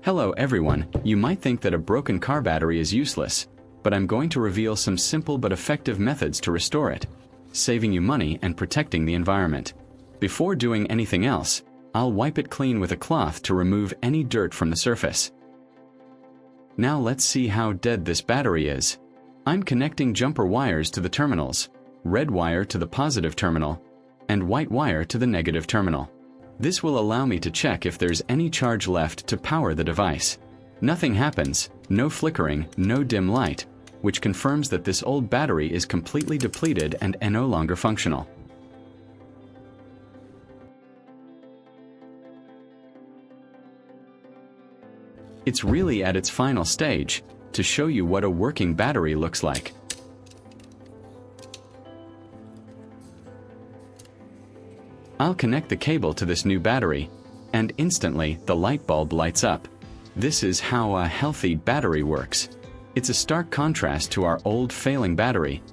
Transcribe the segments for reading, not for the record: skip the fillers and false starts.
Hello everyone, you might think that a broken car battery is useless, but I'm going to reveal some simple but effective methods to restore it, saving you money and protecting the environment. Before doing anything else, I'll wipe it clean with a cloth to remove any dirt from the surface. Now let's see how dead this battery is. I'm connecting jumper wires to the terminals, red wire to the positive terminal, and white wire to the negative terminal. This will allow me to check if there's any charge left to power the device. Nothing happens, no flickering, no dim light, which confirms that this old battery is completely depleted and no longer functional. It's really at its final stage to show you what a working battery looks like. I'll connect the cable to this new battery, and instantly the light bulb lights up. This is how a healthy battery works. It's a stark contrast to our old failing battery,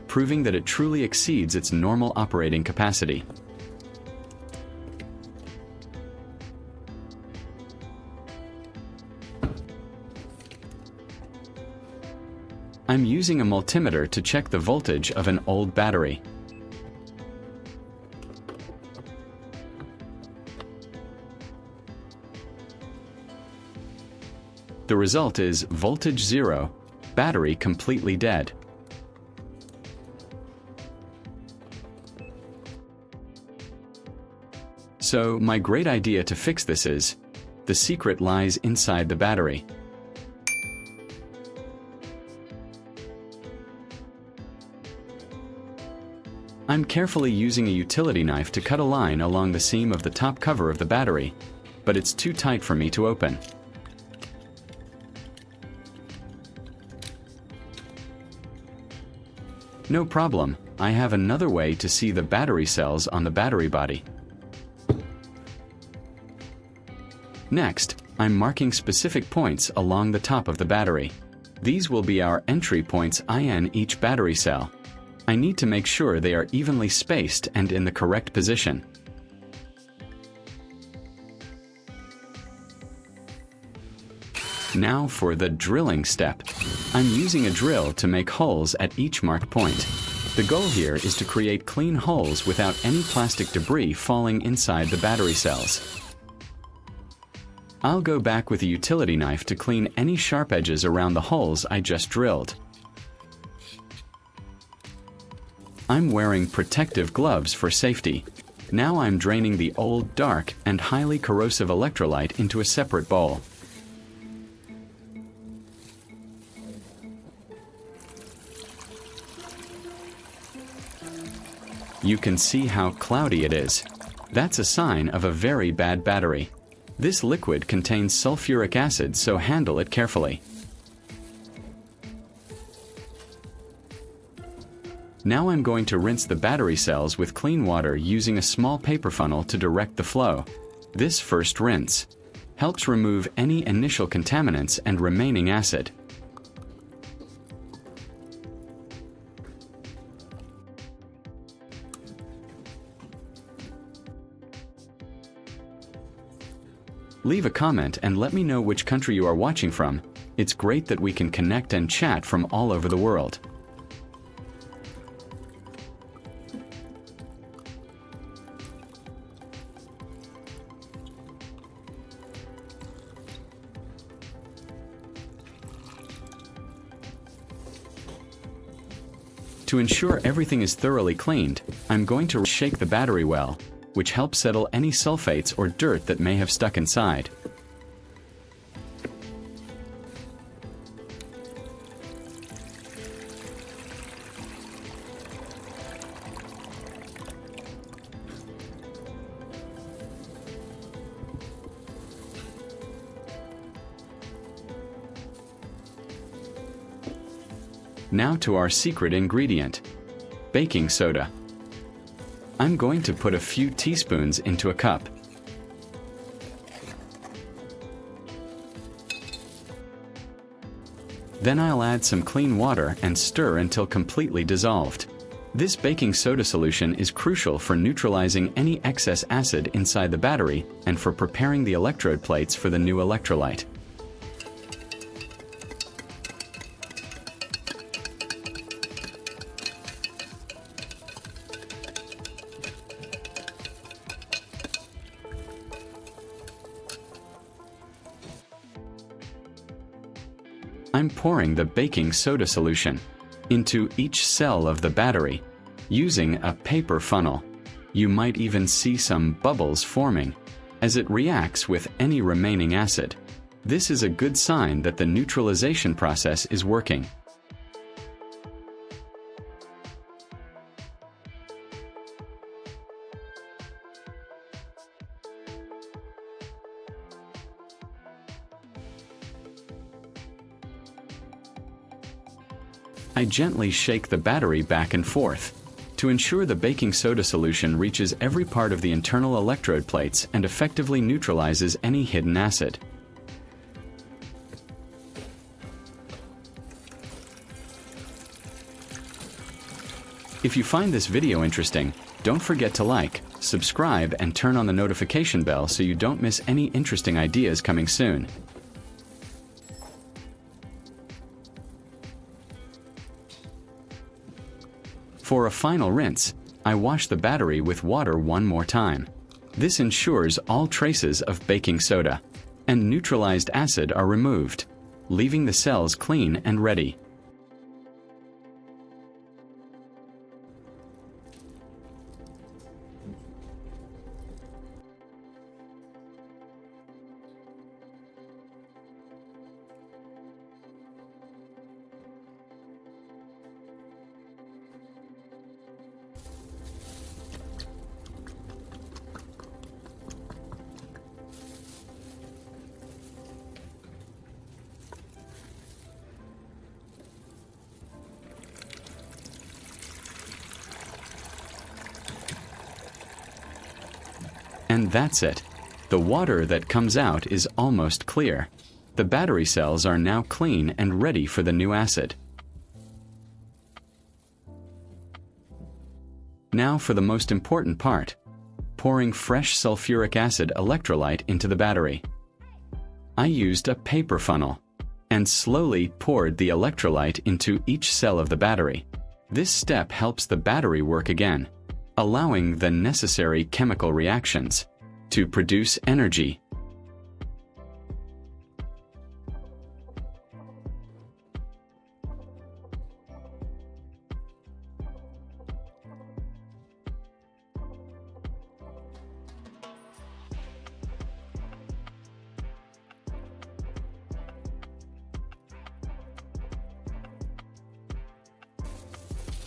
proving that it truly exceeds its normal operating capacity. I'm using a multimeter to check the voltage of an old battery. The result is voltage 0, battery completely dead. So my great idea to fix this is, the secret lies inside the battery. I'm carefully using a utility knife to cut a line along the seam of the top cover of the battery, but it's too tight for me to open. No problem, I have another way to see the battery cells on the battery body. Next, I'm marking specific points along the top of the battery. These will be our entry points in each battery cell. I need to make sure they are evenly spaced and in the correct position. Now for the drilling step. I'm using a drill to make holes at each marked point. The goal here is to create clean holes without any plastic debris falling inside the battery cells. I'll go back with a utility knife to clean any sharp edges around the holes I just drilled. I'm wearing protective gloves for safety. Now I'm draining the old, dark, and highly corrosive electrolyte into a separate bowl. You can see how cloudy it is. That's a sign of a very bad battery. This liquid contains sulfuric acid, so handle it carefully. Now I'm going to rinse the battery cells with clean water using a small paper funnel to direct the flow. This first rinse helps remove any initial contaminants and remaining acid. Leave a comment and let me know which country you are watching from. It's great that we can connect and chat from all over the world. To ensure everything is thoroughly cleaned, I'm going to shake the battery well, which helps settle any sulfates or dirt that may have stuck inside. Now to our secret ingredient, baking soda. I'm going to put a few teaspoons into a cup. Then I'll add some clean water and stir until completely dissolved. This baking soda solution is crucial for neutralizing any excess acid inside the battery and for preparing the electrode plates for the new electrolyte. I'm pouring the baking soda solution into each cell of the battery using a paper funnel. You might even see some bubbles forming as it reacts with any remaining acid. This is a good sign that the neutralization process is working. I gently shake the battery back and forth to ensure the baking soda solution reaches every part of the internal electrode plates and effectively neutralizes any hidden acid. If you find this video interesting, don't forget to like, subscribe, and turn on the notification bell so you don't miss any interesting ideas coming soon. For a final rinse, I wash the battery with water one more time. This ensures all traces of baking soda and neutralized acid are removed, leaving the cells clean and ready. And that's it. The water that comes out is almost clear. The battery cells are now clean and ready for the new acid. Now for the most important part, pouring fresh sulfuric acid electrolyte into the battery. I used a paper funnel and slowly poured the electrolyte into each cell of the battery. This step helps the battery work again, allowing the necessary chemical reactions to produce energy.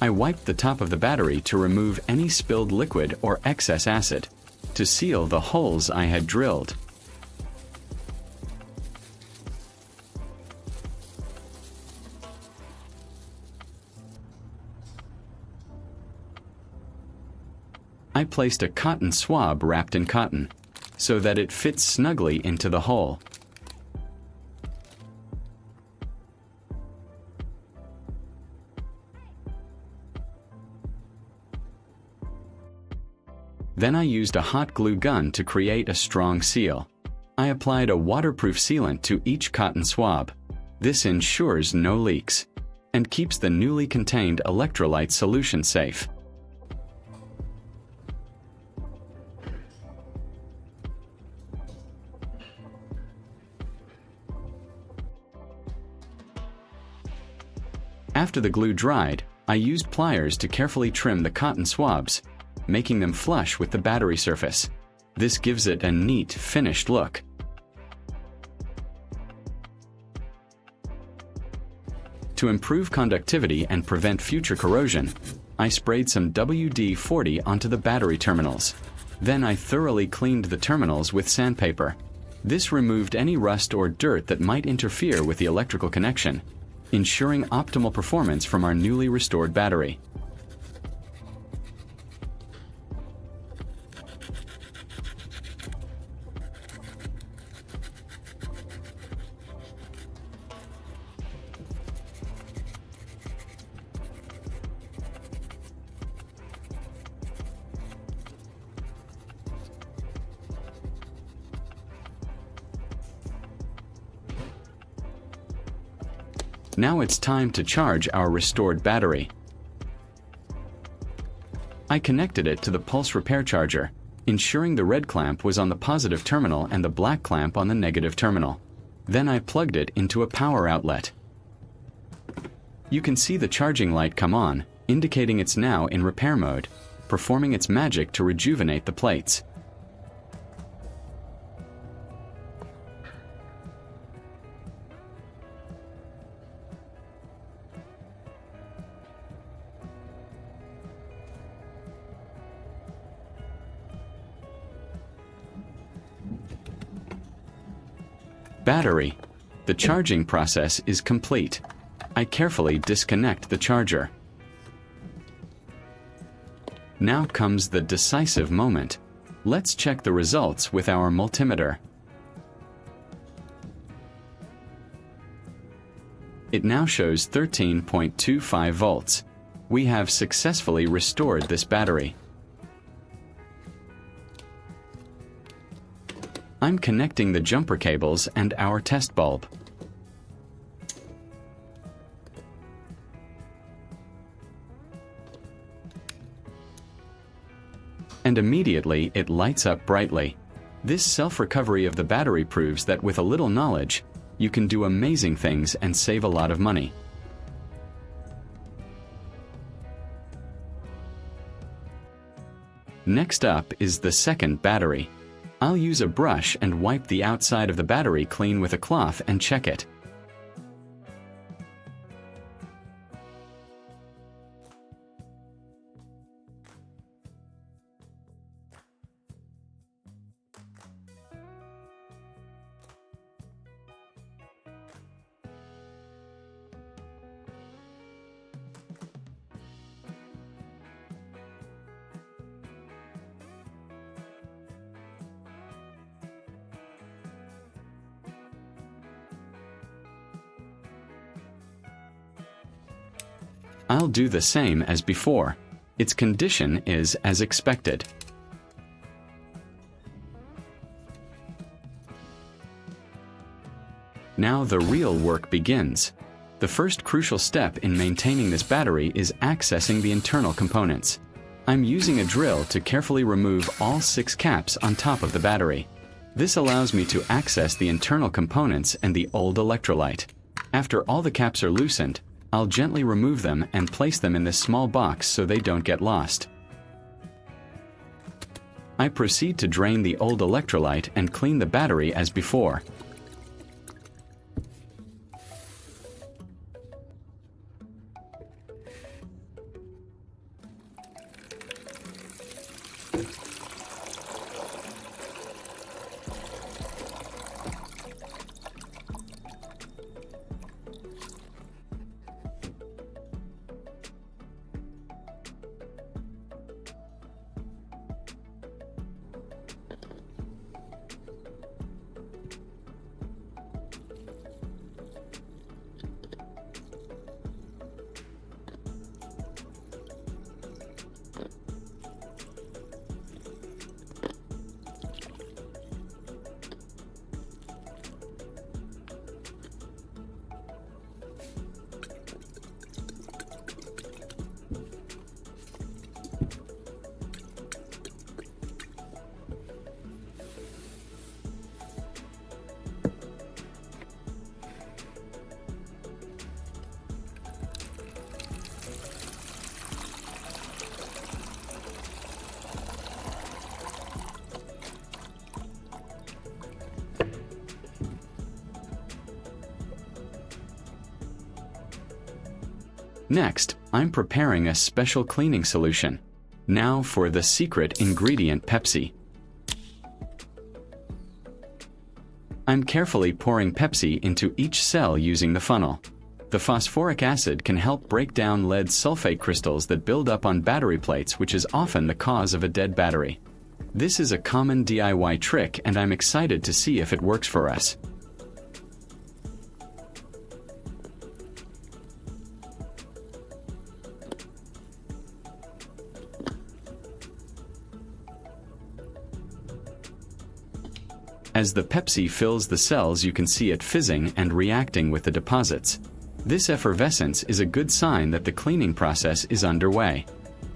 I wiped the top of the battery to remove any spilled liquid or excess acid, to seal the holes I had drilled. I placed a cotton swab wrapped in cotton, so that it fits snugly into the hole. Then I used a hot glue gun to create a strong seal. I applied a waterproof sealant to each cotton swab. This ensures no leaks and keeps the newly contained electrolyte solution safe. After the glue dried, I used pliers to carefully trim the cotton swabs, making them flush with the battery surface. This gives it a neat, finished look. To improve conductivity and prevent future corrosion, I sprayed some WD-40 onto the battery terminals. Then I thoroughly cleaned the terminals with sandpaper. This removed any rust or dirt that might interfere with the electrical connection, ensuring optimal performance from our newly restored battery. Now it's time to charge our restored battery. I connected it to the pulse repair charger, ensuring the red clamp was on the positive terminal and the black clamp on the negative terminal. Then I plugged it into a power outlet. You can see the charging light come on, indicating it's now in repair mode, performing its magic to rejuvenate the plates. Battery. The charging process is complete. I carefully disconnect the charger. Now comes the decisive moment. Let's check the results with our multimeter. It now shows 13.25 volts. We have successfully restored this battery. I'm connecting the jumper cables and our test bulb. And immediately it lights up brightly. This self-recovery of the battery proves that with a little knowledge, you can do amazing things and save a lot of money. Next up is the second battery. I'll use a brush and wipe the outside of the battery clean with a cloth and check it. I'll do the same as before. Its condition is as expected. Now the real work begins. The first crucial step in maintaining this battery is accessing the internal components. I'm using a drill to carefully remove all 6 caps on top of the battery. This allows me to access the internal components and the old electrolyte. After all the caps are loosened, I'll gently remove them and place them in this small box so they don't get lost. I proceed to drain the old electrolyte and clean the battery as before. Next, I'm preparing a special cleaning solution. Now for the secret ingredient Pepsi. I'm carefully pouring Pepsi into each cell using the funnel. The phosphoric acid can help break down lead sulfate crystals that build up on battery plates, which is often the cause of a dead battery. This is a common DIY trick, and I'm excited to see if it works for us. As the Pepsi fills the cells, you can see it fizzing and reacting with the deposits. This effervescence is a good sign that the cleaning process is underway,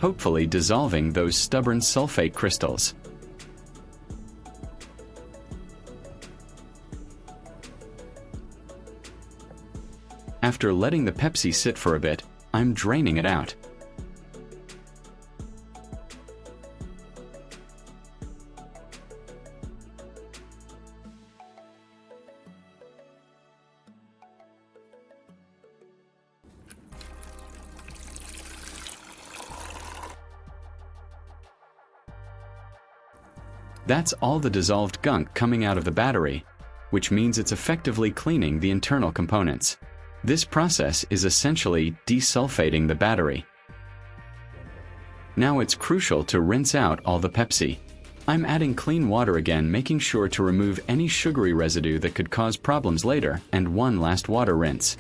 hopefully dissolving those stubborn sulfate crystals. After letting the Pepsi sit for a bit, I'm draining it out. That's all the dissolved gunk coming out of the battery, which means it's effectively cleaning the internal components. This process is essentially desulfating the battery. Now it's crucial to rinse out all the Pepsi. I'm adding clean water again, making sure to remove any sugary residue that could cause problems later, and one last water rinse.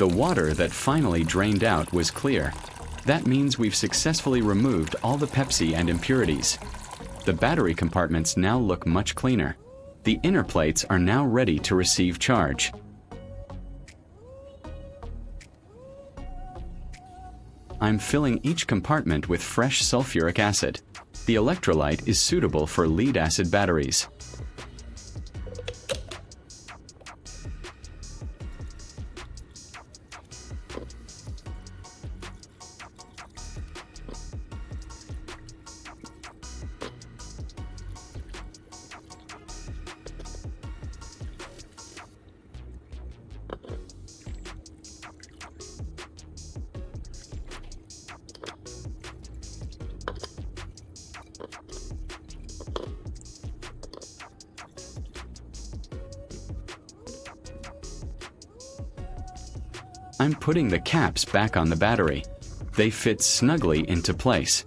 The water that finally drained out was clear. That means we've successfully removed all the Pepsi and impurities. The battery compartments now look much cleaner. The inner plates are now ready to receive charge. I'm filling each compartment with fresh sulfuric acid. The electrolyte is suitable for lead-acid batteries. I'm putting the caps back on the battery. They fit snugly into place.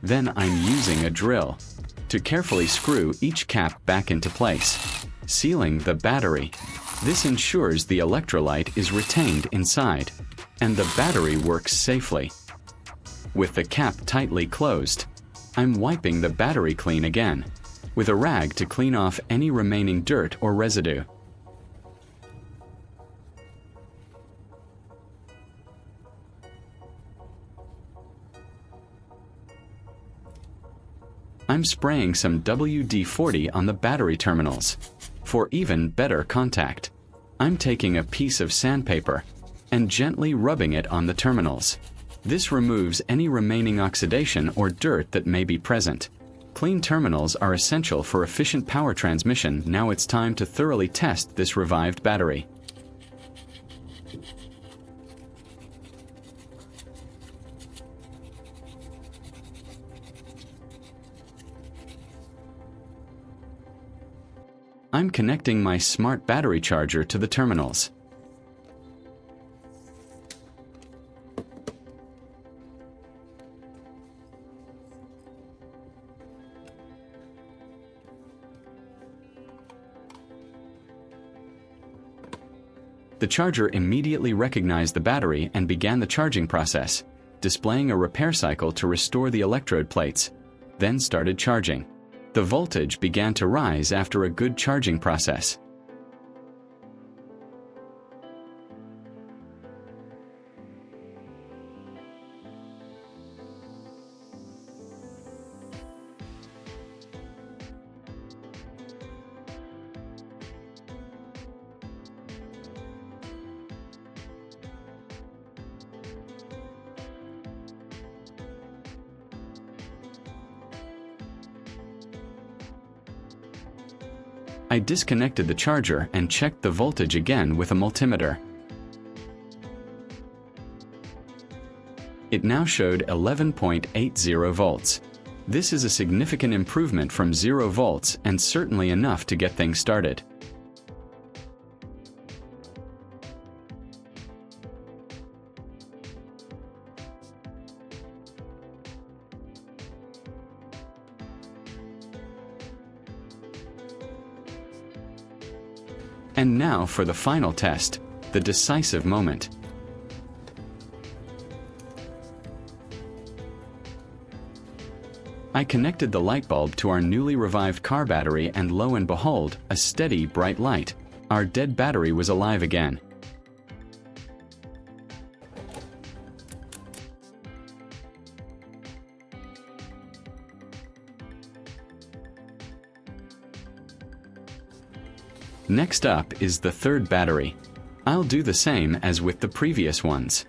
Then I'm using a drill to carefully screw each cap back into place, sealing the battery. This ensures the electrolyte is retained inside, and the battery works safely. With the cap tightly closed, I'm wiping the battery clean again, with a rag to clean off any remaining dirt or residue. I'm spraying some WD-40 on the battery terminals. For even better contact, I'm taking a piece of sandpaper and gently rubbing it on the terminals. This removes any remaining oxidation or dirt that may be present. Clean terminals are essential for efficient power transmission. Now it's time to thoroughly test this revived battery. I'm connecting my smart battery charger to the terminals. The charger immediately recognized the battery and began the charging process, displaying a repair cycle to restore the electrode plates. then started charging. The voltage began to rise after a good charging process. I disconnected the charger and checked the voltage again with a multimeter. It now showed 11.80 volts. This is a significant improvement from 0 volts and certainly enough to get things started. And now for the final test, the decisive moment. I connected the light bulb to our newly revived car battery and lo and behold, a steady, bright light. Our dead battery was alive again. Next up is the third battery. I'll do the same as with the previous ones.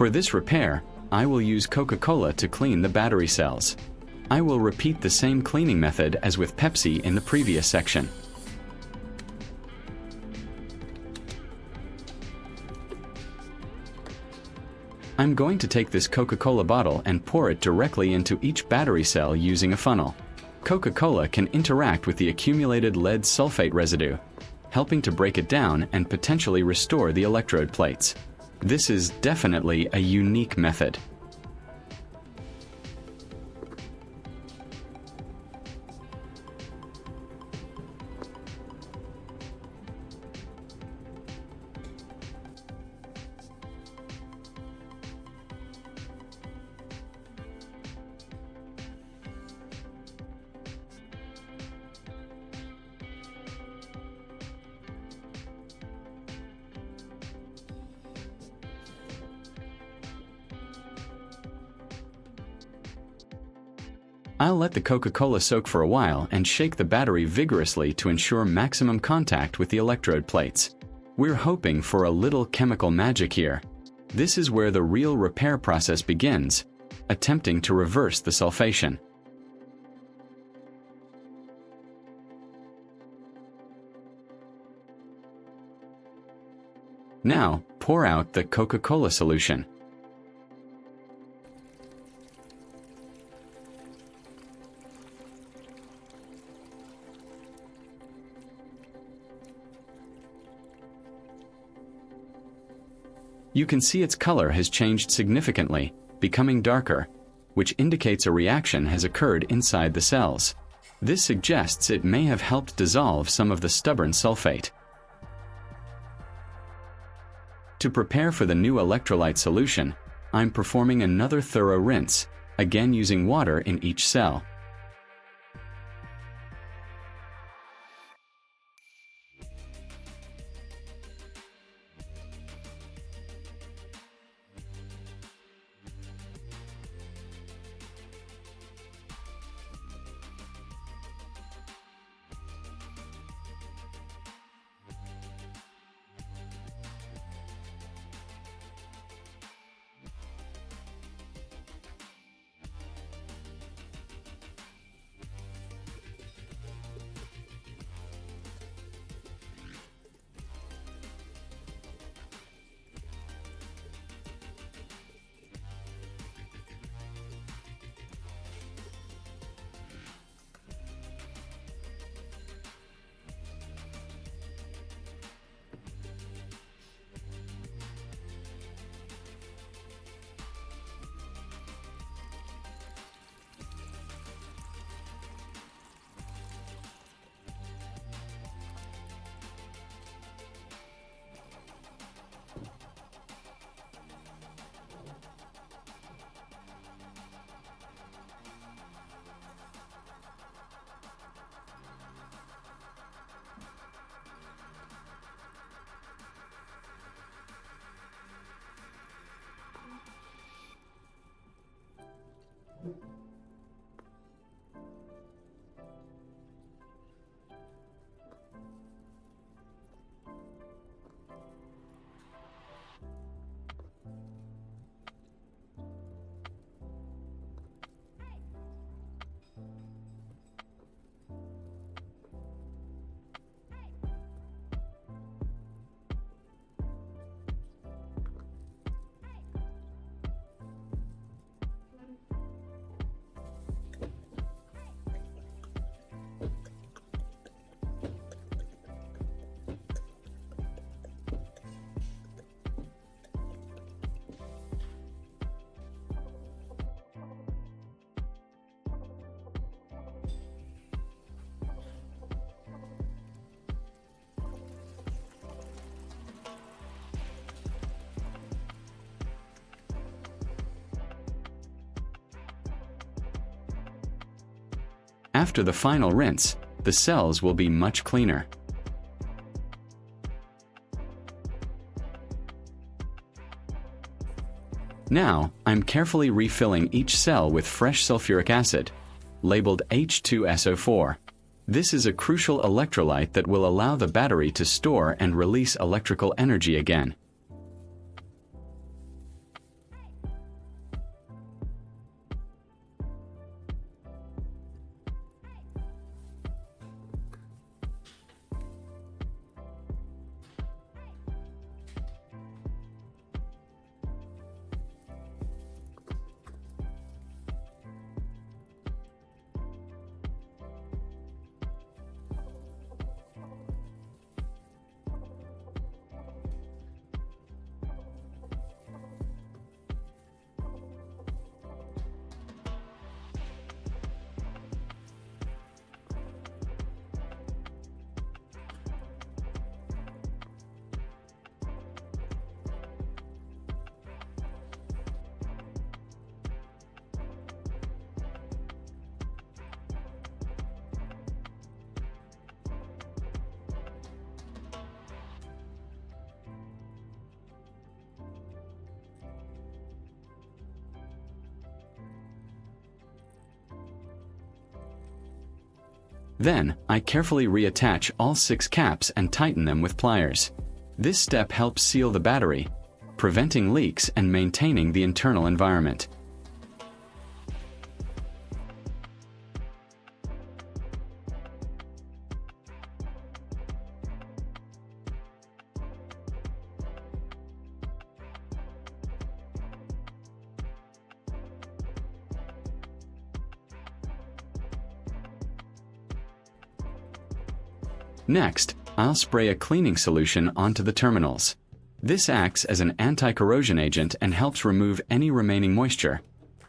For this repair, I will use Coca-Cola to clean the battery cells. I will repeat the same cleaning method as with Pepsi in the previous section. I'm going to take this Coca-Cola bottle and pour it directly into each battery cell using a funnel. Coca-Cola can interact with the accumulated lead sulfate residue, helping to break it down and potentially restore the electrode plates. This is definitely a unique method. I'll let the Coca-Cola soak for a while and shake the battery vigorously to ensure maximum contact with the electrode plates. We're hoping for a little chemical magic here. This is where the real repair process begins, attempting to reverse the sulfation. Now, pour out the Coca-Cola solution. You can see its color has changed significantly, becoming darker, which indicates a reaction has occurred inside the cells. This suggests it may have helped dissolve some of the stubborn sulfate. To prepare for the new electrolyte solution, I'm performing another thorough rinse, again using water in each cell. After the final rinse, the cells will be much cleaner. Now, I'm carefully refilling each cell with fresh sulfuric acid, labeled H2SO4. This is a crucial electrolyte that will allow the battery to store and release electrical energy again. Then, I carefully reattach all 6 caps and tighten them with pliers. This step helps seal the battery, preventing leaks and maintaining the internal environment. Next, I'll spray a cleaning solution onto the terminals. This acts as an anti-corrosion agent and helps remove any remaining moisture,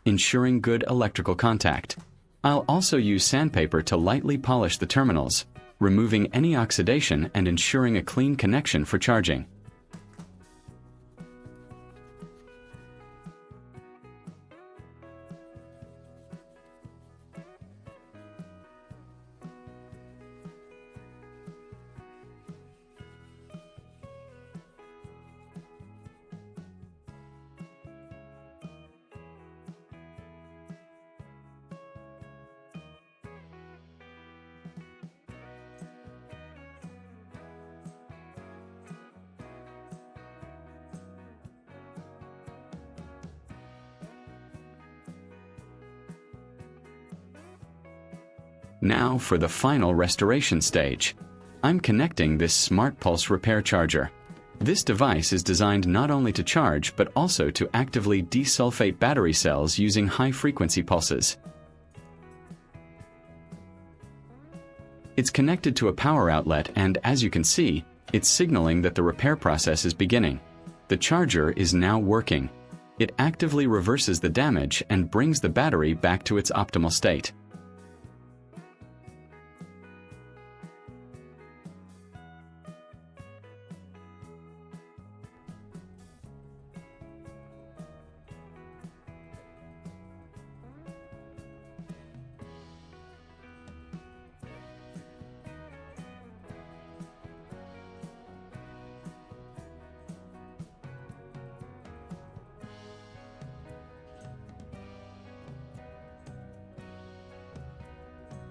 ensuring good electrical contact. I'll also use sandpaper to lightly polish the terminals, removing any oxidation and ensuring a clean connection for charging. Now for the final restoration stage. I'm connecting this Smart Pulse repair charger. This device is designed not only to charge but also to actively desulfate battery cells using high-frequency pulses. It's connected to a power outlet and, as you can see, it's signaling that the repair process is beginning. The charger is now working. It actively reverses the damage and brings the battery back to its optimal state.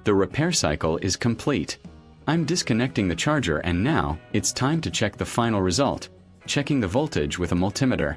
The repair cycle is complete. I'm disconnecting the charger and now it's time to check the final result, checking the voltage with a multimeter.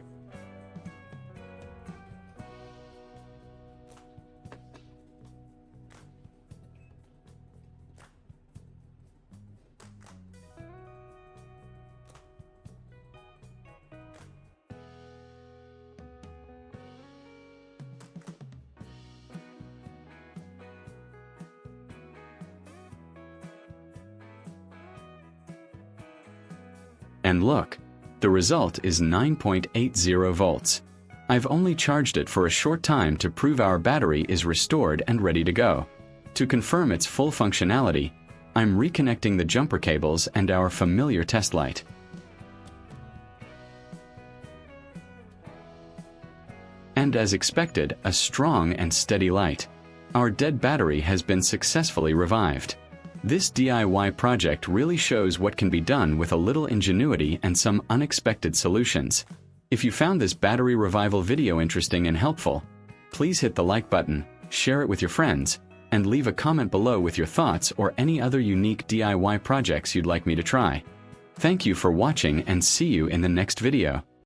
And look, the result is 9.80 volts. I've only charged it for a short time to prove our battery is restored and ready to go. To confirm its full functionality, I'm reconnecting the jumper cables and our familiar test light. And as expected, a strong and steady light. Our dead battery has been successfully revived. This DIY project really shows what can be done with a little ingenuity and some unexpected solutions. If you found this battery revival video interesting and helpful, please hit the like button, share it with your friends, and leave a comment below with your thoughts or any other unique DIY projects you'd like me to try. Thank you for watching and see you in the next video.